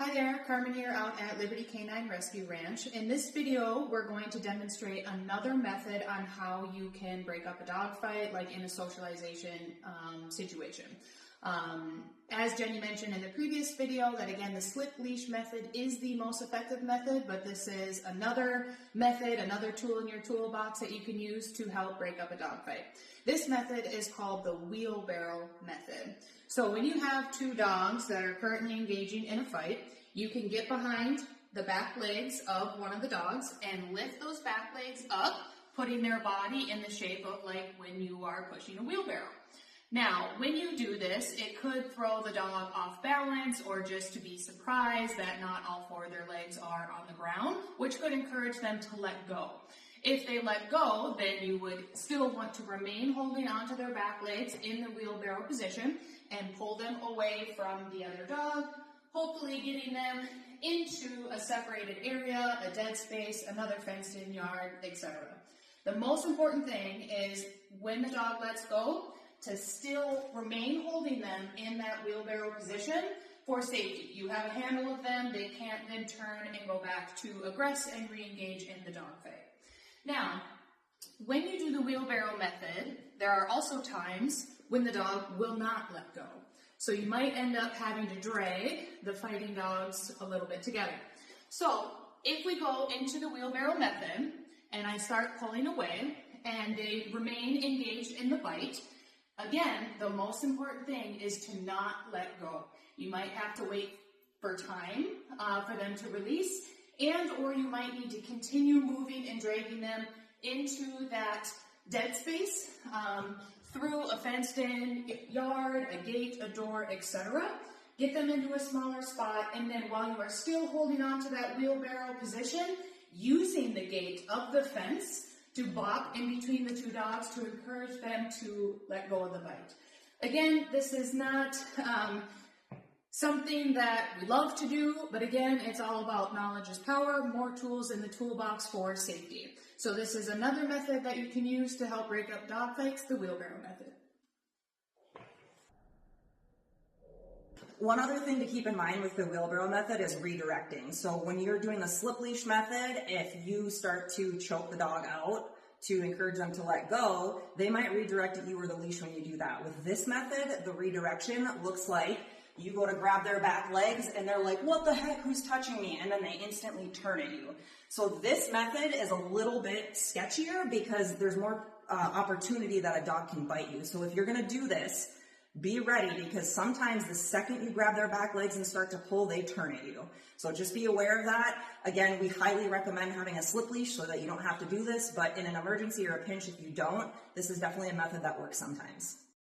Hi there, Carmen here out at Liberty Canine Rescue Ranch. In this video, we're going to demonstrate another method on how you can break up a dog fight, like in a socialization situation. As Jenny mentioned in the previous video, that again, the slip leash method is the most effective method, but this is another method, another tool in your toolbox that you can use to help break up a dog fight. This method is called the wheelbarrow method. So when you have two dogs that are currently engaging in a fight, you can get behind the back legs of one of the dogs and lift those back legs up, putting their body in the shape of like when you are pushing a wheelbarrow. Now, when you do this, it could throw the dog off balance or just to be surprised that not all four of their legs are on the ground, which could encourage them to let go. If they let go, then you would still want to remain holding onto their back legs in the wheelbarrow position and pull them away from the other dog, hopefully getting them into a separated area, a dead space, another fenced-in yard, etc. The most important thing is when the dog lets go, to still remain holding them in that wheelbarrow position for safety. You have a handle of them, they can't then turn and go back to aggress and re-engage in the dog fight. Now, when you do the wheelbarrow method, there are also times when the dog will not let go. So you might end up having to drag the fighting dogs a little bit together. So if we go into the wheelbarrow method and I start pulling away and they remain engaged in the bite, again, the most important thing is to not let go. You might have to wait for time for them to release, and or you might need to continue moving and dragging them into that dead space through a fenced-in yard, a gate, a door, etc. Get them into a smaller spot, and then while you are still holding on to that wheelbarrow position, using the gate of the fence to bop in between the two dogs to encourage them to let go of the bite. Again, this is not something that we love to do, but again, it's all about knowledge is power, more tools in the toolbox for safety. So this is another method that you can use to help break up dog fights, the wheelbarrow method. One other thing to keep in mind with the wheelbarrow method is redirecting. So when you're doing the slip leash method, if you start to choke the dog out to encourage them to let go, they might redirect at you or the leash when you do that. With this method, the redirection looks like you go to grab their back legs and they're like, what the heck, who's touching me? And then they instantly turn at you. So this method is a little bit sketchier because there's more opportunity that a dog can bite you. So if you're gonna do this, be ready, because sometimes the second you grab their back legs and start to pull, they turn at you. So just be aware of that. Again, we highly recommend having a slip leash so that you don't have to do this, but in an emergency or a pinch, if you don't, this is definitely a method that works sometimes.